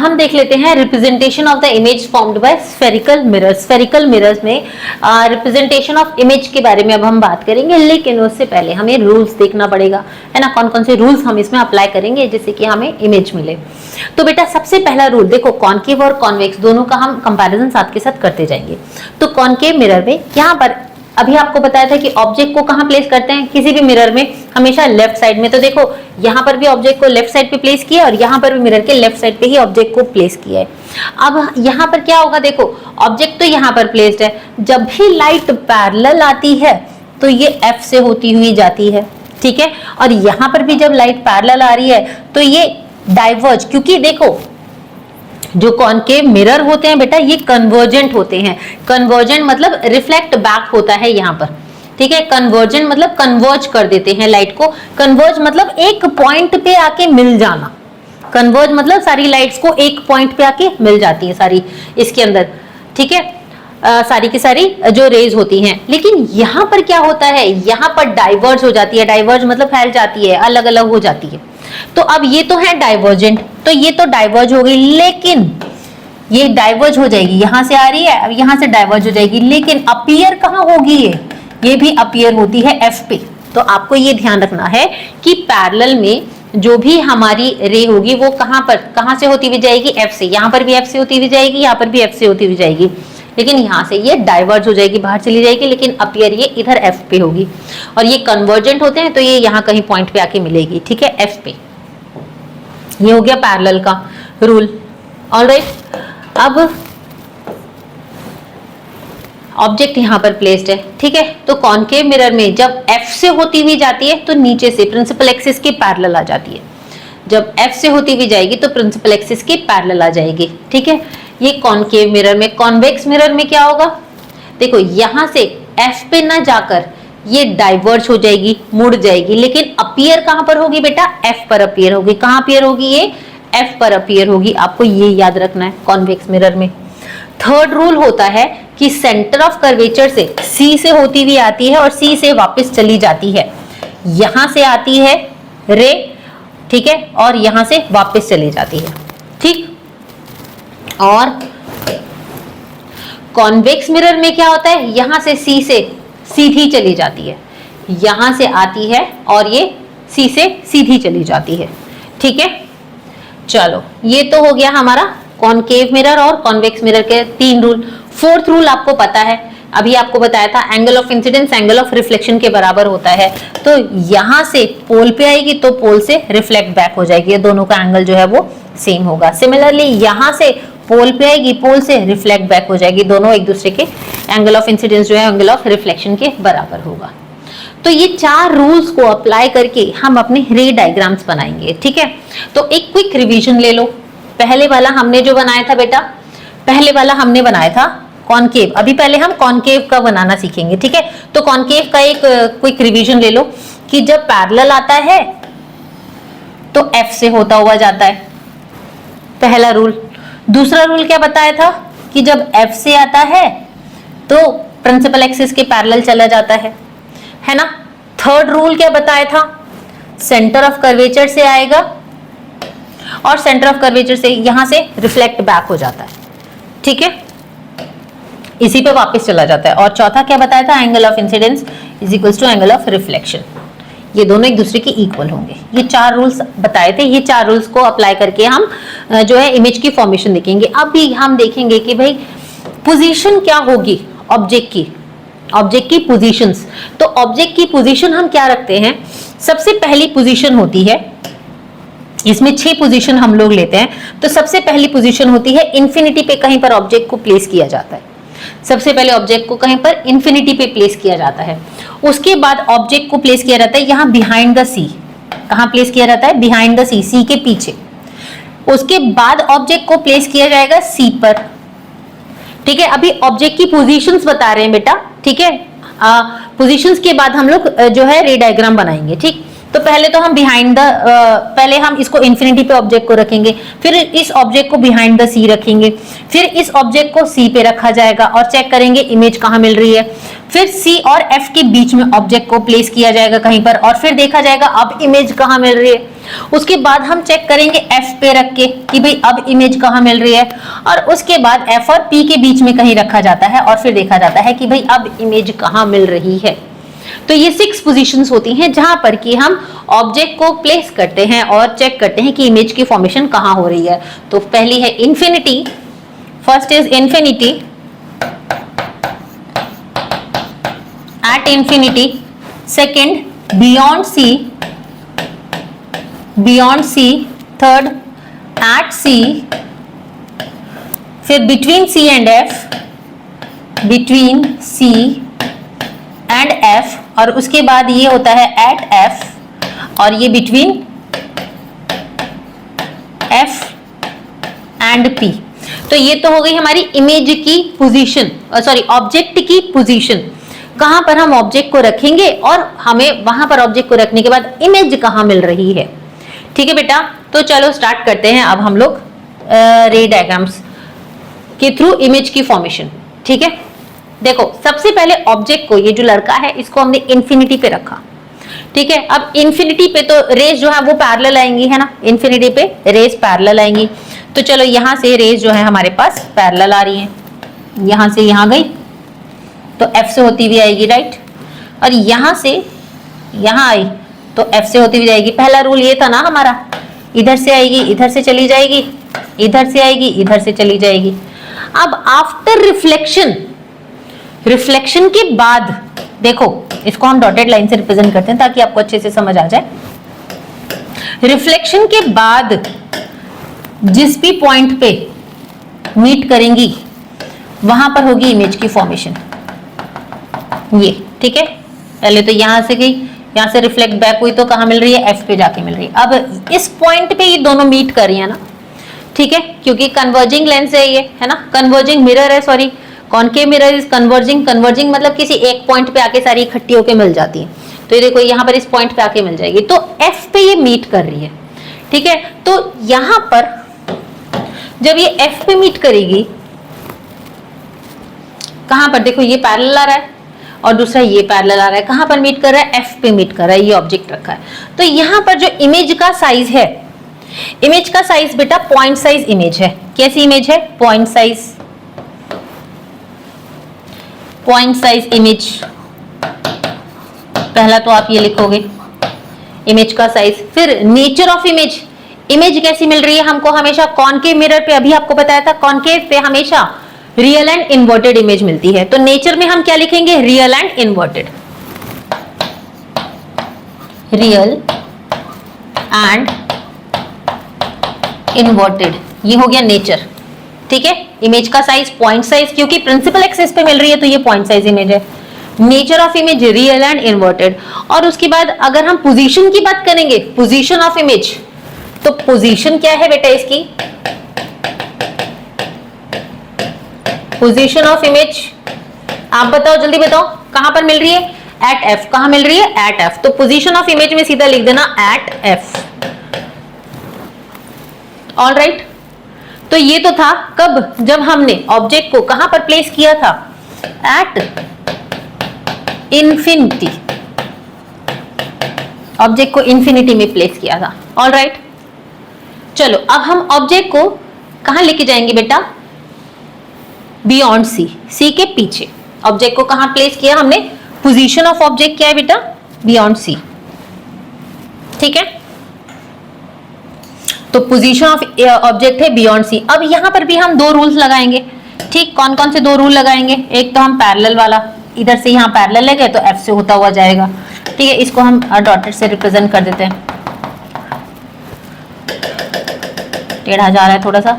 हम देख लेते हैं representation of the image formed by spherical mirrors. Spherical mirrors में रिप्रेजेंटेशन ऑफ इमेज के बारे में अब हम बात करेंगे, लेकिन उससे पहले हमें रूल्स देखना पड़ेगा, है ना, कौन कौन से रूल्स हम इसमें अप्लाई करेंगे जिससे कि हमें इमेज मिले। तो बेटा सबसे पहला रूल देखो, कॉनकेव और कॉन्वेक्स दोनों का हम कंपैरिजन साथ के साथ करते जाएंगे। तो कॉनकेव मिरर में यहाँ पर अभी आपको बताया था कि ऑब्जेक्ट को कहां प्लेस करते हैं, किसी भी मिरर में हमेशा लेफ्ट साइड में। तो देखो यहां पर भी ऑब्जेक्ट को लेफ्ट साइड पे प्लेस किया और यहां पर भी मिरर के लेफ्ट साइड पे ही ऑब्जेक्ट को प्लेस किया है। अब यहां पर क्या होगा, देखो ऑब्जेक्ट तो यहां पर प्लेस्ड है, जब भी लाइट पैरेलल आती है तो ये F से होती हुई जाती है, ठीक है। और यहां पर भी जब लाइट पैरेलल आ रही है तो ये डाइवर्ज, क्योंकि देखो जो कॉनकेव मिरर होते हैं बेटा ये कन्वर्जेंट होते हैं। कन्वर्जेंट मतलब रिफ्लेक्ट बैक होता है यहाँ पर, ठीक है। कन्वर्जेंट मतलब कन्वर्ज कर देते हैं लाइट को। कन्वर्ज मतलब एक पॉइंट पे आके मिल जाना। कन्वर्ज मतलब सारी लाइट्स को एक पॉइंट पे आके मिल जाती है सारी इसके अंदर, ठीक है, सारी की सारी जो रेज होती हैं। लेकिन यहाँ पर क्या होता है, यहाँ पर डाइवर्ज हो जाती है। डाइवर्ज मतलब फैल जाती है, अलग अलग हो जाती है। तो अब ये तो है डाइवर्जेंट, तो ये तो डाइवर्ज हो गई, लेकिन ये डाइवर्ज हो जाएगी, यहां से आ रही है, अब यहां से डाइवर्ज हो जाएगी, लेकिन अपीयर कहां होगी, ये भी अपीयर होती है F पे। तो आपको ये ध्यान रखना है कि पैरेलल में जो भी हमारी रे होगी वो कहां से होती हुई जाएगी, F से। यहां पर भी F से होती हुई जाएगी, यहां पर भी F से होती हुई जाएगी, लेकिन यहां से ये डाइवर्ज हो जाएगी, बाहर चली जाएगी, लेकिन अपीयर ये इधर F पे होगी। और ये कन्वर्जेंट होते हैं तो ये यहां कहीं पॉइंट पे आके मिलेगी, ठीक है, F पे। ये हो गया पैरेलल का रूल। ऑलराइट, अब ऑब्जेक्ट यहां पर प्लेस्ड है, ठीक है। तो कॉनकेव मिरर में जब F से होती हुई जाती है तो नीचे से प्रिंसिपल एक्सिस के पैरेलल आ जाती है। जब F से होती हुई जाएगी तो प्रिंसिपल एक्सिस के पैरेलल आ जाएगी, ठीक है। ये कॉनकेव मिरर में। कॉन्वेक्स मिरर में क्या होगा, देखो यहां से F पे ना जाकर ये डाइवर्ज हो जाएगी, मुड़ जाएगी, लेकिन अपीयर कहां पर होगी बेटा, F पर अपीयर होगी। कहां अपीयर होगी, ये F पर अपीयर होगी। आपको ये याद रखना है कॉन्वेक्स मिरर में। थर्ड रूल होता है कि सेंटर ऑफ कर्वेचर से C से होती हुई आती है और C से वापस चली जाती है। यहां से आती है रे, ठीक है, और यहां से वापस चली जाती है, ठीक। और कॉन्वेक्स मिरर में क्या होता है, यहां से C से सीधी चली जाती है, यहां से आती है और ये C से सीधी चली जाती है, ठीक है। चलो ये तो हो गया हमारा कॉनकेव मिरर और कॉन्वेक्स मिरर के 3 रूल। फोर्थ रूल आपको पता है, अभी आपको बताया था, angle of incidence angle of reflection के बराबर होता है। तो यहां से पोल पे आएगी तो पोल से रिफ्लेक्ट बैक हो जाएगी, ये दोनों का एंगल जो है वो सेम होगा। सिमिलरली यहां से पोल पे आएगी, पोल से रिफ्लेक्ट बैक हो जाएगी, दोनों एक दूसरे के एंगल ऑफ इंसिडेंस जो है एंगल ऑफ रिफ्लेक्शन के बराबर होगा। तो ये 4 रूल्स को अप्लाई करके हम अपने रे डायग्राम्स बनाएंगे, ठीक है। तो एक क्विक रिवीजन ले लो। पहले वाला हमने जो बनाया था बेटा, पहले वाला हमने बनाया था कॉनकेव। अभी पहले हम कॉनकेव का बनाना सीखेंगे, ठीक है। तो कॉनकेव का एक क्विक रिवीजन ले लो कि जब पैरेलल आता है तो F से होता हुआ जाता है, पहला रूल। दूसरा रूल क्या बताया था कि जब F से आता है तो प्रिंसिपल एक्सिस के पैरेलल चला जाता है ना। थर्ड रूल क्या बताया था, सेंटर ऑफ कर्वेचर से आएगा और सेंटर ऑफ कर्वेचर से यहां से रिफ्लेक्ट बैक हो जाता है, ठीक है, इसी पे वापस चला जाता है। और चौथा क्या बताया था, angle of incidence is equals to angle of reflection, ये दोनों एक दूसरे के इक्वल होंगे। ये 4 रूल्स बताए थे, ये 4 रूल्स को अप्लाई करके हम जो है इमेज की फॉर्मेशन देखेंगे। अब भी हम देखेंगे कि भाई पोजीशन क्या होगी ऑब्जेक्ट की पोजीशंस। तो ऑब्जेक्ट की पोजीशन हम क्या रखते हैं, सबसे पहली पोजीशन होती है, इसमें 6 पोजीशन हम लोग लेते हैं। तो सबसे पहली पोजीशन होती है इंफिनिटी पे कहीं पर ऑब्जेक्ट को प्लेस किया जाता है। सबसे पहले ऑब्जेक्ट को कहीं पर इंफिनिटी पे प्लेस किया जाता है। उसके बाद ऑब्जेक्ट को प्लेस किया जाता है यहाँ बिहाइंड द सी। कहाँ प्लेस किया जाता है, बिहाइंड द सी, सी के पीछे। उसके बाद ऑब्जेक्ट को प्लेस किया जाएगा सी पर, ठीक है। अभी ऑब्जेक्ट की पोजीशंस बता रहे हैं बेटा, ठीक है। पोजीशंस के बाद हम लोग जो है रे डायग्राम बनाएंगे, ठीक। तो पहले तो हम पहले हम इसको इंफिनिटी पे ऑब्जेक्ट को रखेंगे, फिर इस ऑब्जेक्ट को बिहाइंड द सी रखेंगे, फिर इस ऑब्जेक्ट को सी पे रखा जाएगा और चेक करेंगे इमेज कहाँ मिल रही है, फिर सी और एफ के बीच में ऑब्जेक्ट को प्लेस किया जाएगा कहीं पर और फिर देखा जाएगा अब इमेज कहाँ मिल रही है। उसके बाद हम चेक करेंगे एफ पे रख के कि भाई अब इमेज कहाँ मिल रही है, और उसके बाद एफ और पी के बीच में कहीं रखा जाता है और फिर देखा जाता है कि भाई अब इमेज कहाँ मिल रही है। तो ये 6 पोजीशंस होती हैं जहां पर कि हम ऑब्जेक्ट को प्लेस करते हैं और चेक करते हैं कि इमेज की फॉर्मेशन कहां हो रही है। तो पहली है infinity, first is infinity, at infinity, second beyond C, third at C, फिर between C and F, between C and F, और उसके बाद ये होता है एट एफ, और ये बिटवीन एफ एंड पी। तो ये तो हो गई हमारी इमेज की पोजीशन, सॉरी ऑब्जेक्ट की पोजीशन, कहां पर हम ऑब्जेक्ट को रखेंगे और हमें वहां पर ऑब्जेक्ट को रखने के बाद इमेज कहां मिल रही है। ठीक है बेटा, तो चलो स्टार्ट करते हैं अब हम लोग रे डायग्राम्स के थ्रू इमेज की फॉर्मेशन। ठीक है, देखो सबसे पहले ऑब्जेक्ट को, ये जो लड़का है इसको हमने इंफिनिटी पे रखा। ठीक है, अब इंफिनिटी पे तो रेज जो है वो पैरेलल आएंगी, है ना, इंफिनिटी पे रेज पैरेलल आएंगी। तो चलो यहां से रेज जो है हमारे पास पैरेलल आ रही है, यहां से यहां गई तो एफ से होती हुई आएगी, राइट, और यहां से यहां आई तो एफ से होती हुई जाएगी। पहला रूल ये था ना हमारा, इधर से आएगी इधर से चली जाएगी, इधर से आएगी इधर से चली जाएगी। अब आफ्टर रिफ्लेक्शन के बाद देखो, इसको हम डॉटेड लाइन से रिप्रेजेंट करते हैं ताकि आपको अच्छे से समझ आ जाए। रिफ्लेक्शन के बाद जिस भी पॉइंट पे मीट करेंगी वहां पर होगी इमेज की फॉर्मेशन, ये। ठीक है, पहले तो यहां से गई, यहां से रिफ्लेक्ट बैक हुई तो कहां मिल रही है, एफ पे जाके मिल रही है। अब इस पॉइंट पे ये दोनों मीट कर रही है ना, ठीक है, क्योंकि कन्वर्जिंग लेंस है ये, है ना, कन्वर्जिंग मिरर है, sorry concave mirror is converging मतलब किसी एक पॉइंट पे आके सारी इकट्ठी होके मिल जाती है। तो ये देखो यहाँ पर इस पॉइंट पे आके मिल जाएगी, तो एफ पे ये मीट कर रही है। ठीक है, तो यहां पर जब ये एफ पे मीट करेगी, कहां पर देखो ये पैरेलल आ रहा है और दूसरा ये पैरेलल आ रहा है, कहां पर मीट कर रहा है, एफ पे मीट कर रहा है, ये ऑब्जेक्ट रखा है। तो यहां पर जो इमेज का साइज है, इमेज का साइज बेटा पॉइंट साइज इमेज है। कैसी इमेज है, पॉइंट साइज इमेज। पहला तो आप ये लिखोगे इमेज का साइज, फिर नेचर ऑफ इमेज, इमेज कैसी मिल रही है हमको, हमेशा कॉनकेव मिरर पे, अभी आपको बताया था कॉनकेव पे हमेशा रियल एंड इन्वर्टेड इमेज मिलती है। तो नेचर में हम क्या लिखेंगे, real and inverted, real and inverted, ये हो गया नेचर। ठीक है, इमेज का साइज पॉइंट साइज, क्योंकि प्रिंसिपल एक्सिस पे मिल रही है तो ये पॉइंट साइज इमेज है। Nature of image real and inverted, और उसके बाद अगर हम पोजीशन की बात करेंगे, पोजीशन ऑफ इमेज, तो पोजीशन क्या है बेटा इसकी, पोजीशन ऑफ इमेज आप बताओ, जल्दी बताओ, कहां पर मिल रही है, एट एफ, कहां मिल रही है, एट एफ। तो पोजीशन ऑफ इमेज में सीधा लिख देना एट एफ। ऑल राइट, तो ये तो था कब, जब हमने ऑब्जेक्ट को कहां पर प्लेस किया था, एट इंफिनिटी, ऑब्जेक्ट को इंफिनिटी में प्लेस किया था। ऑल राइट, चलो अब हम ऑब्जेक्ट को कहां लेके जाएंगे बेटा, बियॉन्ड सी, सी के पीछे ऑब्जेक्ट को कहां प्लेस किया हमने, पोजीशन ऑफ ऑब्जेक्ट क्या है बेटा, बियॉन्ड सी। ठीक है, तो पोजीशन ऑफ ऑब्जेक्ट है बियॉन्ड सी। अब यहां पर भी हम दो रूल्स लगाएंगे। ठीक, कौन कौन से दो रूल लगाएंगे, एक तो हम पैरेलल वाला, इधर से यहां पैरेलल ले गए तो एफ से होता हुआ जाएगा। ठीक है, इसको हम डॉटेड से रिप्रेजेंट कर देते हैं, टेढ़ा जा रहा है थोड़ा सा।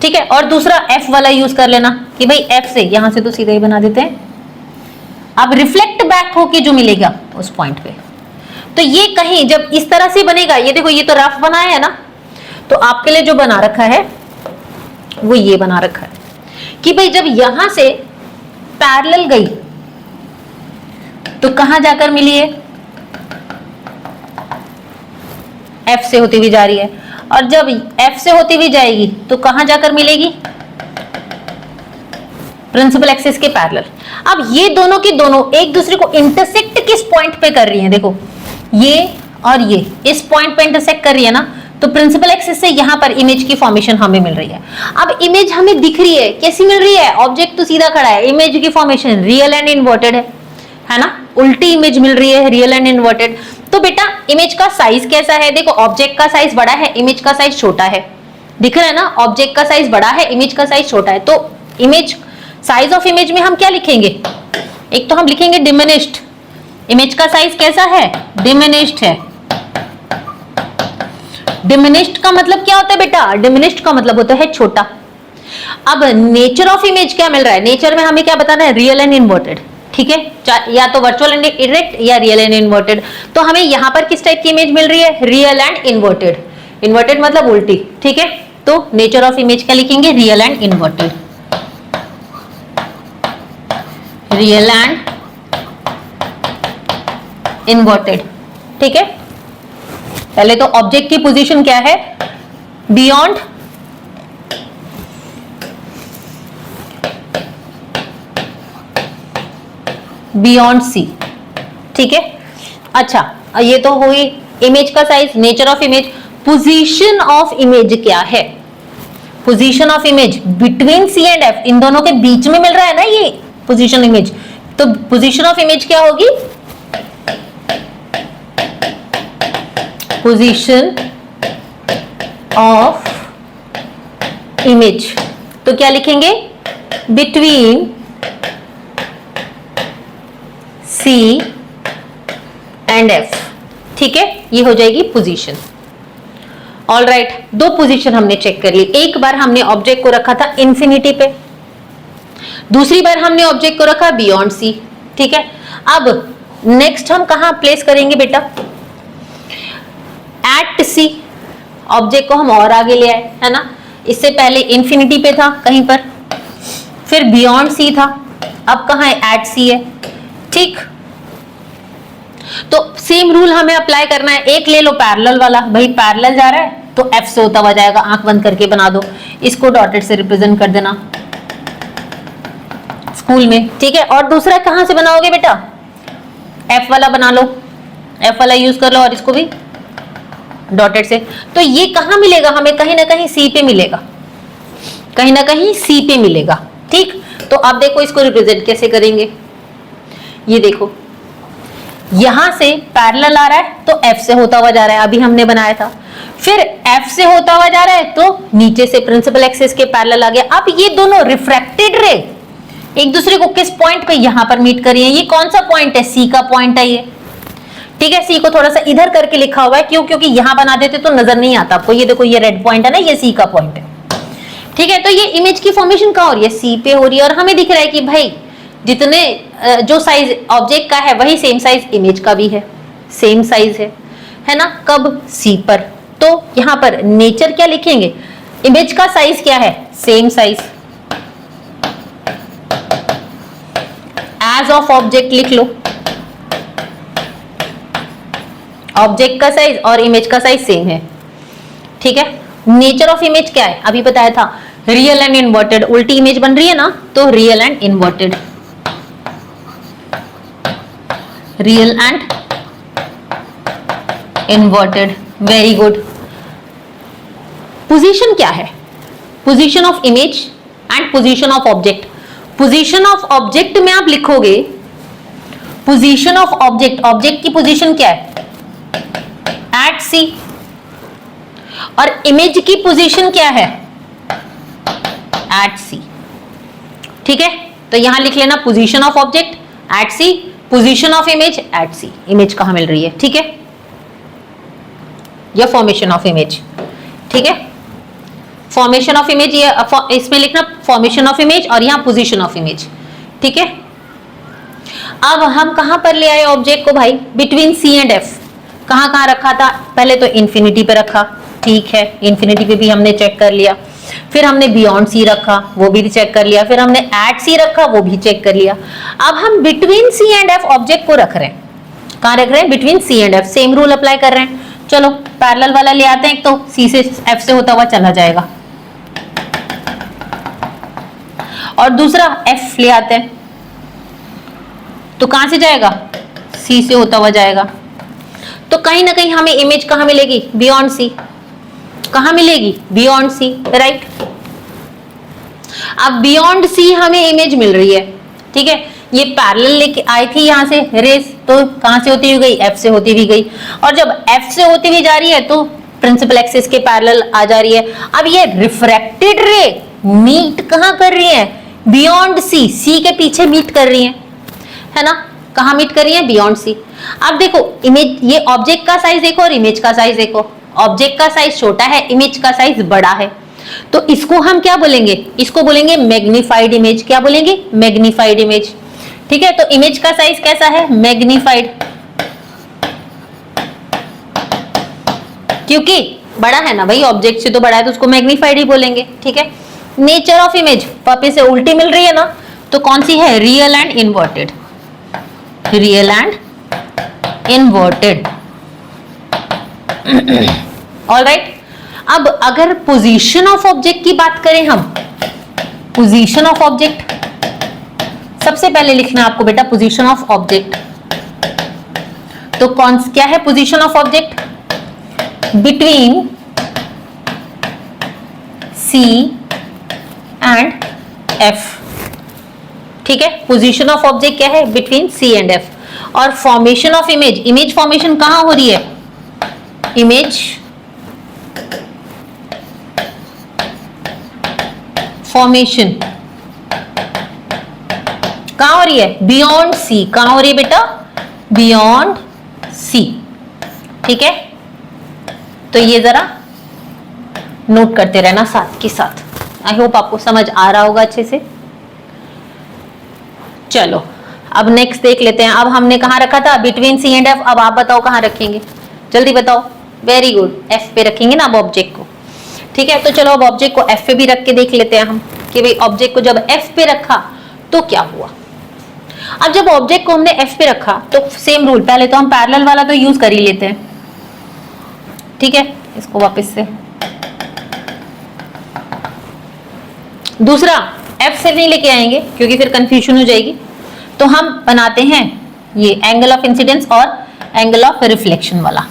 ठीक है, और दूसरा एफ वाला यूज कर लेना कि भाई एफ से, यहां से तो सीधा ही बना देते हैं। अब रिफ्लेक्ट बैक होके जो मिलेगा उस पॉइंट पे, तो ये कहीं जब इस तरह से बनेगा, ये देखो ये तो रफ बनाया है ना, तो आपके लिए जो बना रखा है वो ये बना रखा है कि भाई जब यहां से पैरेलल गई तो कहां जाकर मिली है, एफ से होती हुई जा रही है, और जब एफ से होती हुई जाएगी तो कहां जाकर मिलेगी, प्रिंसिपल एक्सिस के पैरेलल। अब ये दोनों की दोनों एक दूसरे को इंटरसेक्ट किस पॉइंट पे कर रही हैं, देखो ये और ये इस पॉइंट पे इंटरसेक्ट कर रही है ना, तो प्रिंसिपल एक्सिस से यहां पर इमेज की फॉर्मेशन हमें मिल रही है। अब इमेज हमें दिख रही है, कैसी मिल रही है, ऑब्जेक्ट तो सीधा खड़ा है, इमेज की फॉर्मेशन रियल एंड इन्वर्टेड है ना, उल्टी इमेज मिल रही है, रियल एंड इन्वर्टेड। तो बेटा इमेज का साइज कैसा है, देखो ऑब्जेक्ट का साइज बड़ा है, इमेज का साइज छोटा है, दिख रहा है ना, ऑब्जेक्ट का साइज बड़ा है, इमेज का साइज छोटा है। तो इमेज साइज ऑफ इमेज में हम क्या लिखेंगे, एक तो हम लिखेंगे डिमिनिश्ड, इमेज का साइज कैसा है, डिमिनिश्ड है। डिमिनिश्ड का मतलब क्या होता है बेटा, डिमिनिश्ड का मतलब होता है छोटा। अब नेचर ऑफ इमेज क्या मिल रहा है, नेचर में हमें क्या बताना है, रियल एंड इन्वर्टेड, ठीक है, या तो वर्चुअल एंड इरेक्ट या रियल एंड इन्वर्टेड। तो हमें यहां पर किस टाइप की इमेज मिल रही है, रियल एंड इन्वर्टेड, इन्वर्टेड मतलब उल्टी, ठीक है। तो नेचर ऑफ इमेज क्या लिखेंगे, real and inverted, real and inverted, ठीक है। पहले तो ऑब्जेक्ट की पोजीशन क्या है, बियॉन्ड सी, ठीक है। अच्छा ये तो हुई इमेज का size, nature of image. Position of image क्या है, position of image between C and F, इन दोनों के बीच में मिल रहा है ना ये पोजीशन इमेज, तो पोजीशन ऑफ इमेज क्या होगी, पोजीशन ऑफ इमेज, तो क्या लिखेंगे, बिटवीन C एंड F, ठीक है, ये हो जाएगी पोजीशन। ऑल राइट, दो पोजीशन हमने चेक कर ली, एक बार हमने ऑब्जेक्ट को रखा था इंफिनिटी पे, दूसरी बार हमने ऑब्जेक्ट को रखा बियॉन्ड C, ठीक है। अब नेक्स्ट हम कहां प्लेस करेंगे बेटा, एट C, ऑब्जेक्ट को हम और आगे ले आए, है ना, इससे पहले इंफिनिटी पे था कहीं पर, फिर बियॉन्ड C था, अब कहां है, एट C है, ठीक। तो सेम रूल हमें अप्लाई करना है, एक ले लो पैरेलल वाला, भाई पैरेलल जा रहा है तो F से होता हुआ जाएगा, आंख बंद करके बना दो, इसको डॉटेड से रिप्रेजेंट कर देना स्कूल में, ठीक है। और दूसरा कहां से बनाओगे बेटा, F वाला बना लो, F वाला यूज कर लो, और इसको भी डॉटेड से। तो ये कहां मिलेगा हमें, कहीं ना कहीं C पे मिलेगा, कहीं ना कहीं C पे मिलेगा, ठीक। तो अब देखो इसको रिप्रेजेंट कैसे करेंगे, ये देखो यहां से पैरेलल आ रहा है तो F से होता हुआ जा रहा है, अभी हमने बनाया था, फिर F से होता हुआ जा रहा है तो नीचे से प्रिंसिपल एक्सिस के पैरेलल आ गया। अब ये दोनों रिफ्रैक्टेड रे एक दूसरे को किस पॉइंट पे यहां पर मीट कर रही है, ये कौन सा पॉइंट है, C का पॉइंट है ये, ठीक है। C को थोड़ा सा इधर करके लिखा हुआ है, क्यों, क्योंकि यहां बना देते तो नजर नहीं आता आपको, ये देखो ये रेड पॉइंट है ना, ये C का पॉइंट है, ठीक है। तो ये इमेज की फॉर्मेशन कहां हो रही है, C पे हो रही है, और हमें दिख रहा है कि भाई जितने जो साइज ऑब्जेक्ट का है वही सेम साइज इमेज का भी है, सेम साइज है ना, कब, C पर। तो यहां पर नेचर क्या लिखेंगे, इमेज का साइज क्या है, same size, as of object लिख लो, ऑब्जेक्ट का साइज और इमेज का साइज सेम है, ठीक है। नेचर ऑफ इमेज क्या है, अभी बताया था, रियल एंड इन्वर्टेड, उल्टी इमेज बन रही है ना, तो real and inverted, real and inverted, very good. Position क्या है, position of image and position of object. Position of object में आप लिखोगे, पोजीशन ऑफ ऑब्जेक्ट, ऑब्जेक्ट की पोजीशन क्या है, एट C, और इमेज की पोजीशन क्या है, एट C, ठीक है। तो यहां लिख लेना position of object at C, position of image at C, image कहां मिल रही है, ठीक है, या फॉर्मेशन ऑफ इमेज, ठीक है। फॉर्मेशन ऑफ इमेज ये इसमें लिखना फॉर्मेशन ऑफ इमेज, और यहां पोजीशन ऑफ इमेज, ठीक है। अब हम कहां पर ले आए ऑब्जेक्ट को भाई, बिटवीन C एंड F, कहां कहां रखा था, पहले तो इंफिनिटी पे रखा, ठीक है, इंफिनिटी पे भी हमने चेक कर लिया, फिर हमने बियॉन्ड C रखा, वो भी चेक कर लिया, फिर हमने एट C रखा, वो भी चेक कर लिया। अब हम between C and F object को रख रहे हैं, कहां रख रहे हैं, between C and F, same rule apply कर रहे हैं। चलो पैरेलल वाला ले आते हैं, एक तो सी से एफ से होता हुआ चला जाएगा, और दूसरा एफ ले आते हैं, तो कहां से जाएगा, सी से होता हुआ जाएगा। तो कहीं ना कहीं हमें इमेज कहां मिलेगी, बियॉन्ड सी। कहां मिलेगी, बियॉन्ड सी, राइट। अब बियॉन्ड सी हमें इमेज मिल रही है, ठीक है। ये पैरेलल लेके आई थी यहां से रेस, तो कहां से होती हुई गई, एफ से होती हुई गई, और जब एफ से होती हुई जा रही है तो प्रिंसिपल एक्सिस के पैरेलल आ जा रही है। अब ये रिफ्रैक्टेड रे मीट कहां कर रही है, बियॉन्ड सी, सी के पीछे मीट कर रही है ना। कहां मीट कर रही है, बियॉन्ड सी। अब देखो इमेज, ये ऑब्जेक्ट का साइज देखो और इमेज का साइज देखो। ऑब्जेक्ट का साइज छोटा है, इमेज का साइज बड़ा है, तो इसको हम क्या बोलेंगे, इसको बोलेंगे मैग्नीफाइड इमेज। क्या बोलेंगे, मैग्नीफाइड इमेज, ठीक है। तो इमेज का साइज कैसा है, मैग्नीफाइड, क्योंकि बड़ा है ना भाई, ऑब्जेक्ट से तो बड़ा है, तो उसको मैग्नीफाइड ही बोलेंगे, ठीक है। नेचर ऑफ इमेज वापस से उल्टी मिल रही है ना, तो कौन सी है, real and inverted, real and inverted. Alright. अब अगर पोजीशन ऑफ ऑब्जेक्ट की बात करें हम, पोजीशन ऑफ ऑब्जेक्ट, सबसे पहले लिखना आपको बेटा पोजीशन ऑफ ऑब्जेक्ट। तो कौन क्या है position of object, between C and F, ठीक है। पोजीशन ऑफ ऑब्जेक्ट क्या है, बिटवीन सी एंड एफ। और formation of image, image formation कहां हो रही है, इमेज फॉर्मेशन कहां हो रही है, बियॉन्ड सी। कहां हो रही है बेटा, बियॉन्ड सी, ठीक है। तो ये जरा नोट करते रहना साथ के साथ। आई होप आपको समझ आ रहा होगा अच्छे से। चलो अब नेक्स्ट देख लेते हैं। अब हमने कहां रखा था, बिटवीन सी एंड एफ। अब आप बताओ कहां रखेंगे, जल्दी बताओ। वेरी गुड, एफ पे रखेंगे ना अब ऑब्जेक्ट को, ठीक है। तो चलो अब ऑब्जेक्ट को एफ पे भी रख के देख लेते हैं हम कि भाई ऑब्जेक्ट को जब एफ पे रखा तो क्या हुआ। अब जब ऑब्जेक्ट को हमने एफ पे रखा तो सेम रूल, पहले तो हम पैरेलल वाला तो यूज कर ही लेते हैं, ठीक है। इसको वापस से दूसरा एफ से नहीं लेके आएंगे क्योंकि फिर कंफ्यूजन हो जाएगी। तो हम बनाते हैं ये एंगल ऑफ इंसिडेंस और एंगल ऑफ रिफ्लेक्शन वाला,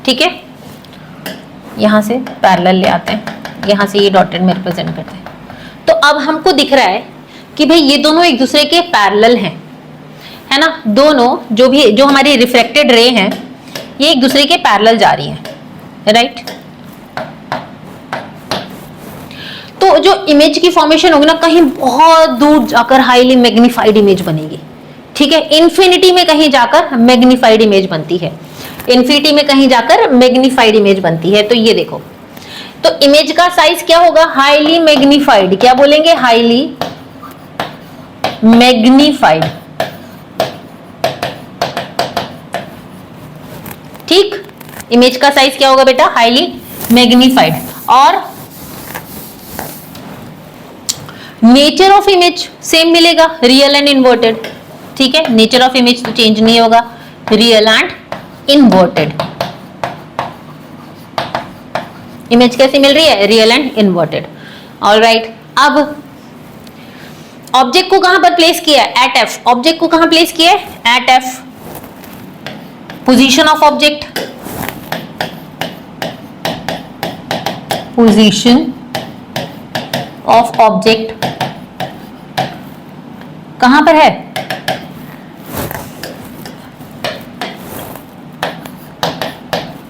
ठीक है। यहां से पैरेलल ले आते हैं, यहां से ये डॉटेड में रिप्रेजेंट करते हैं। तो अब हमको दिख रहा है कि भाई ये दोनों एक दूसरे के पैरेलल हैं, है ना। दोनों जो हमारी रिफ्लेक्टेड रे हैं ये एक दूसरे के पैरेलल जा रही हैं, राइट। तो जो इमेज की फॉर्मेशन होगी ना, कहीं बहुत दूर जाकर हाईली मैग्नीफाइड इमेज बनेगी, ठीक है। इन्फिनिटी में कहीं जाकर मैग्नीफाइड इमेज बनती है, इन्फिनिटी में कहीं जाकर मैग्नीफाइड इमेज बनती है। तो ये देखो, तो इमेज का साइज क्या होगा, हाईली मैग्नीफाइड। क्या बोलेंगे, हाईली मैग्नीफाइड, ठीक। इमेज का साइज क्या होगा बेटा, हाईली मैग्नीफाइड। और नेचर ऑफ इमेज सेम मिलेगा, रियल एंड इन्वर्टेड, ठीक है। नेचर ऑफ इमेज तो चेंज नहीं होगा, रियल एंड इन्वर्टेड। इमेज कैसे मिल रही है, रियल एंड इन्वर्टेड। ऑलराइट। अब ऑब्जेक्ट को कहां पर प्लेस किया है, एट एफ। ऑब्जेक्ट को कहां प्लेस किया है, at F. Position of object, position of object कहां पर है,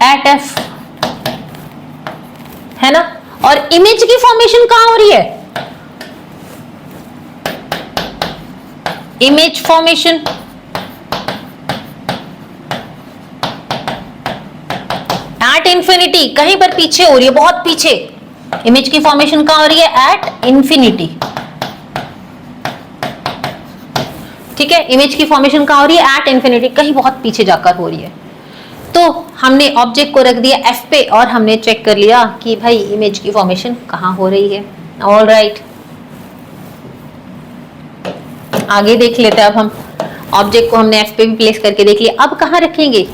एट एफ, है ना। और इमेज की फॉर्मेशन कहां हो रही है, इमेज फॉर्मेशन एट इंफिनिटी, कहीं पर पीछे हो रही है, बहुत पीछे। इमेज की फॉर्मेशन कहां हो रही है, एट इंफिनिटी, ठीक है। इमेज की फॉर्मेशन कहां हो रही है, एट इंफिनिटी, कहीं बहुत पीछे जाकर हो रही है। तो हमने ऑब्जेक्ट को रख दिया एफ पे और हमने चेक कर लिया कि भाई इमेज की फॉर्मेशन कहां हो रही है। ऑल राइट, आगे देख लेते हैं अब हम। ऑब्जेक्ट को हमने एफ पे भी प्लेस करके देख लिया। अब कहाँ रखेंगे?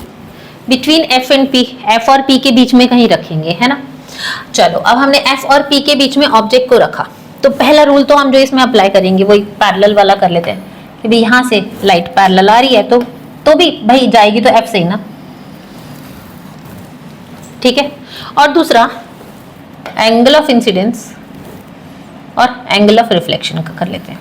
Between F and P, F और पी के बीच में कहीं रखेंगे, है ना। चलो अब हमने एफ और पी के बीच में ऑब्जेक्ट को रखा, तो पहला रूल तो हम जो इसमें अप्लाई करेंगे वही पैरेलल वाला कर लेते हैं कि भाई यहाँ से लाइट पैरेलल आ रही है तो भी भाई जाएगी तो एफ से ही ना, ठीक है। और दूसरा एंगल ऑफ इंसिडेंस और एंगल ऑफ रिफ्लेक्शन का कर लेते हैं।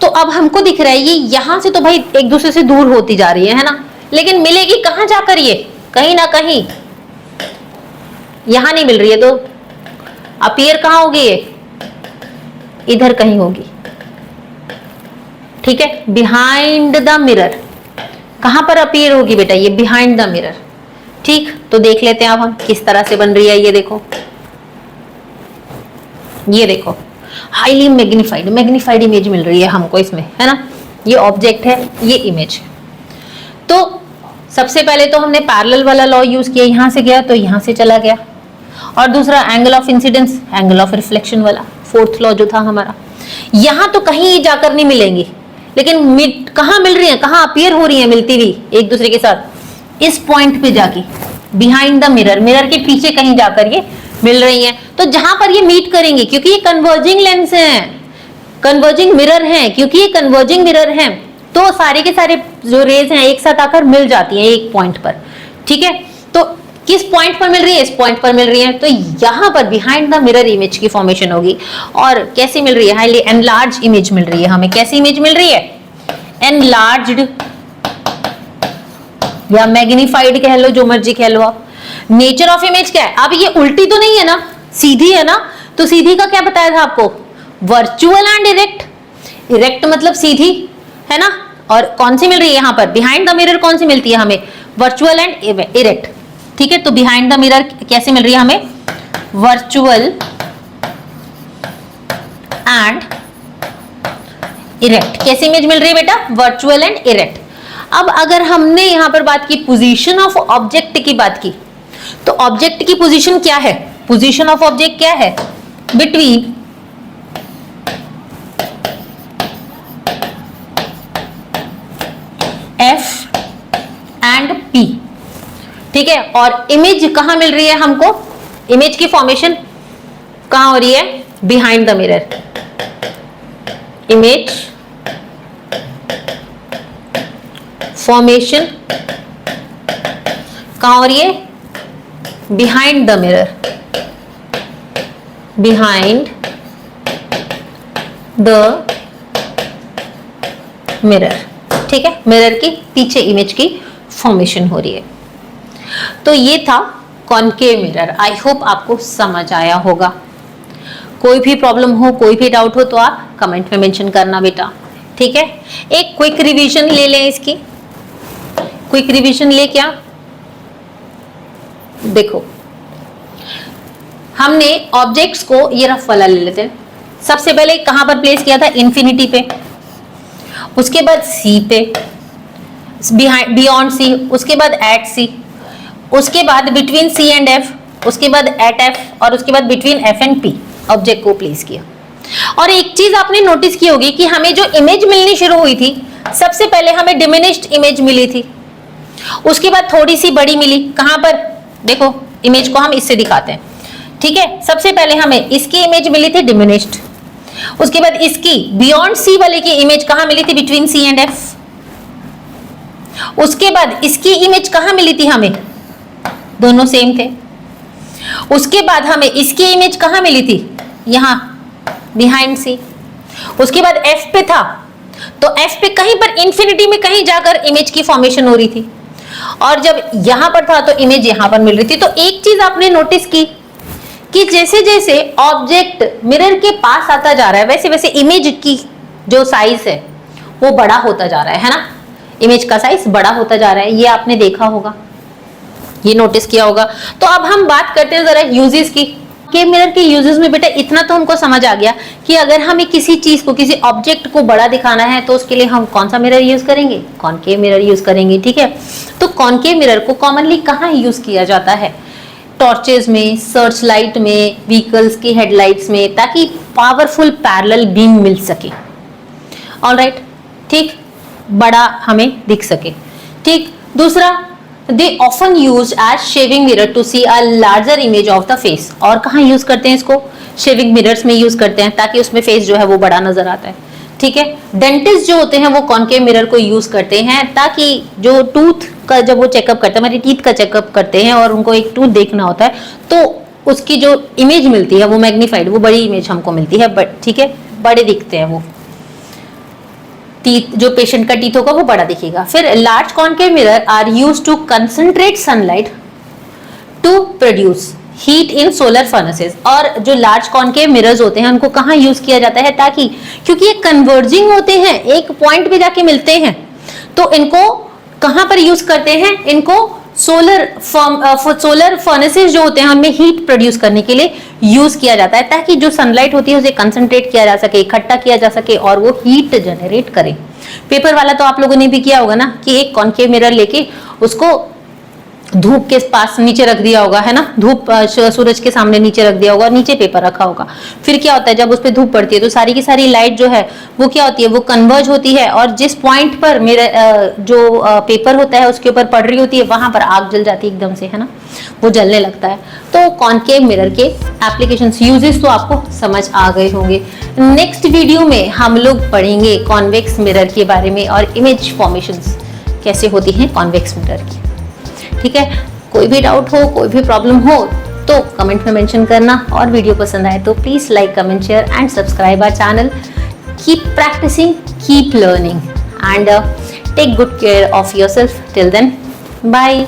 तो अब हमको दिख रहा है ये यहां से तो भाई एक दूसरे से दूर होती जा रही है ना, लेकिन मिलेगी कहां जाकर? ये कहीं ना कहीं यहां नहीं मिल रही है, तो अपीयर कहां होगी? ये इधर कहीं होगी, ठीक है, बिहाइंड द मिरर। कहां पर अपीयर होगी बेटा? ये बिहाइंड द मिरर, ठीक। तो देख लेते हैं अब हम किस तरह से बन रही है। ये देखो हाईली मैग्नीफाइड इमेज मिल रही है हमको इसमें, है ना। ये ऑब्जेक्ट है, ये इमेज है। तो सबसे पहले तो हमने पैरेलल वाला लॉ यूज किया, यहां से गया तो यहां से चला गया। और दूसरा angle of incidence, angle of reflection वाला फोर्थ लॉ जो था हमारा। यहां तो कहीं जाकर नहीं मिलेंगी, लेकिन कहां मिल रही है, कहां अपीयर हो रही है मिलती हुई एक दूसरे के साथ? इस पॉइंट पे जाके बिहाइंड द मिरर, मिरर के पीछे कहीं जाकर ये मिल रही हैं। तो जहां पर ये मीट करेंगे, क्योंकि ये कन्वर्जिंग लेंस हैं, कन्वर्जिंग मिरर हैं, क्योंकि ये कन्वर्जिंग मिरर हैं, तो सारे के सारे जो रेज हैं एक साथ आकर मिल जाती हैं एक पॉइंट पर, ठीक है। तो किस पॉइंट पर मिल रही है? इस पॉइंट पर मिल रही है। तो यहां पर बिहाइंड द मिरर इमेज की फॉर्मेशन होगी। और कैसी मिल रही है? हाईली एनलार्ज इमेज मिल रही है हमें। कैसी इमेज मिल रही है? एनलार्ज्ड या मैग्नीफाइड कह लो, जो मर्जी कह लो आप। नेचर ऑफ इमेज क्या है? अब ये उल्टी तो नहीं है ना, सीधी है ना। तो सीधी का क्या बताया था आपको? Virtual and erect. इरेक्ट मतलब सीधी, है ना। और कौन सी मिल रही है यहां पर? बिहाइंड द मिरर कौन सी मिलती है हमें? वर्चुअल एंड इरेक्ट, ठीक है। तो बिहाइंड द मिरर कैसे मिल रही है हमें? Virtual and erect. कैसी इमेज मिल रही है बेटा? Virtual and erect. अब अगर हमने यहां पर बात की पोजीशन ऑफ ऑब्जेक्ट की बात की, तो ऑब्जेक्ट की पोजीशन क्या है? पोजीशन ऑफ ऑब्जेक्ट क्या है? बिटवीन एफ एंड पी, ठीक है। और इमेज कहां मिल रही है हमको? इमेज की फॉर्मेशन कहां हो रही है? Behind the mirror. Image formation कहां हो रही है? Behind the mirror, behind the mirror, ठीक है। मिरर के पीछे इमेज की फॉर्मेशन हो रही है। तो ये था कॉनकेव मिरर। आई होप आपको समझ आया होगा। कोई भी प्रॉब्लम हो, कोई भी डाउट हो तो आप कमेंट में मेंशन करना बेटा, ठीक है। एक क्विक रिवीजन ले लें इसकी। क्विक रिवीजन ले क्या? देखो, हमने ऑब्जेक्ट्स को ये रफ वाला ले लेते हैं। सबसे पहले कहां पर प्लेस किया था? इन्फिनिटी पे, उसके बाद सी पे, बियॉन्ड सी, उसके बाद एट सी, उसके बाद बिटवीन सी एंड एफ, उसके बाद एट एफ, और उसके बाद between F and P object को प्लेस किया। और एक चीज आपने नोटिस की होगी कि हमें जो इमेज मिलनी शुरू हुई थी, सबसे पहले हमें डिमिनिश्ड इमेज मिली थी, उसके बाद थोड़ी सी बड़ी मिली। कहां पर? देखो, इमेज को हम इससे दिखाते हैं, ठीक है। सबसे पहले हमें इसकी इमेज मिली थी डिमिनिश्ड, उसके बाद इसकी बियॉन्ड सी वाले की इमेज कहां मिली थी? Between C and F. उसके बाद इसकी इमेज कहां मिली थी हमें? दोनों सेम थे। उसके बाद हमें इसकी इमेज कहां मिली थी? यहां बिहाइंड सी। उसके बाद एफ पे था, तो एफ पे कहीं पर इंफिनिटी में कहीं जाकर इमेज की फॉर्मेशन हो रही थी, और जब यहां पर था तो इमेज यहां पर मिल रही थी। तो एक चीज आपने नोटिस की कि जैसे जैसे ऑब्जेक्ट मिरर के पास आता जा रहा है, वैसे वैसे इमेज की जो साइज है वो बड़ा होता जा रहा है ना। इमेज का साइज बड़ा होता जा रहा है, ये आपने देखा होगा, ये नोटिस किया होगा। तो अब हम बात करते हैं जरा यूजेस की। कॉनकेव मिरर के यूजेस में बेटा इतना तो हमको समझ आ गया कि अगर हमें किसी चीज को, किसी ऑब्जेक्ट को बड़ा दिखाना है तो उसके लिए हम कौन सा मिरर यूज करेंगे? कॉनकेव मिरर यूज करेंगे, ठीक है। तो कॉनकेव मिरर को कॉमनली कहाँ यूज किया जाता है? टॉर्चेज में, सर्च लाइट में, व्हीकल्स की हेडलाइट्स में, ताकि पावरफुल पैरेलल बीम मिल सके। ऑलराइट, ठीक। बड़ा हमें दिख सके। ठीक, दूसरा, they often use as shaving mirror to see a larger image of the face. और कहाँ यूज करते हैं इसको? शेविंग मिरर्स में यूज करते हैं, ताकि उसमें फेस जो है वो बड़ा नजर आता है। ठीक है, डेंटिस्ट जो होते हैं वो कॉन्केव मिरर को यूज करते हैं, ताकि जो टूथ का जब वो चेकअप करते हैं, हमारी टीथ का चेकअप करते हैं और उनको एक टूथ देखना होता है, तो उसकी जो इमेज मिलती है वो मैग्नीफाइड, वो बड़ी इमेज हमको मिलती है। बट ठीक है, बड़े दिखते हैं वो टीथ, जो पेशेंट का टीथ होगा वो बड़ा दिखेगा। फिर large concave mirror are used to concentrate sunlight to produce heat in solar furnaces. और जो लार्ज कॉन्केव मिरर्स होते हैं उनको कहाँ यूज किया जाता है? ताकि, क्योंकि ये कन्वर्जिंग होते हैं, एक पॉइंट पे जाके मिलते हैं, तो इनको कहाँ पर यूज करते हैं? इनको सोलर फर्नेसेस जो होते हैं उनमें हीट प्रोड्यूस करने के लिए यूज किया जाता है, ताकि जो सनलाइट होती है उसे कंसंट्रेट किया जा सके, इकट्ठा किया जा सके और वो हीट जनरेट करे। पेपर वाला तो आप लोगों ने भी किया होगा ना, कि एक कॉन्केव मिरर लेके उसको धूप के पास नीचे रख दिया होगा, है ना, धूप सूरज के सामने नीचे रख दिया होगा और नीचे पेपर रखा होगा। फिर क्या होता है, जब उस पर धूप पड़ती है तो सारी की सारी लाइट जो है वो क्या होती है, वो कन्वर्ज होती है, और जिस पॉइंट पर मेरा जो पेपर होता है उसके ऊपर पड़ रही होती है, वहां पर आग जल जाती है एकदम से, है ना, वो जलने लगता है। तो कॉन्केव मिरर के एप्लीकेशंस, यूजेस तो आपको समझ आ गए होंगे। नेक्स्ट वीडियो में हम लोग पढ़ेंगे कॉन्वेक्स मिरर के बारे में और इमेज फॉर्मेशंस कैसे होती हैं कॉन्वेक्स मिरर की। ठीक है, कोई भी डाउट हो, कोई भी प्रॉब्लम हो तो कमेंट में मेंशन करना, और वीडियो पसंद आए तो please like, comment, share and subscribe our channel. Keep practicing, keep learning and take good care of yourself. Till then, bye.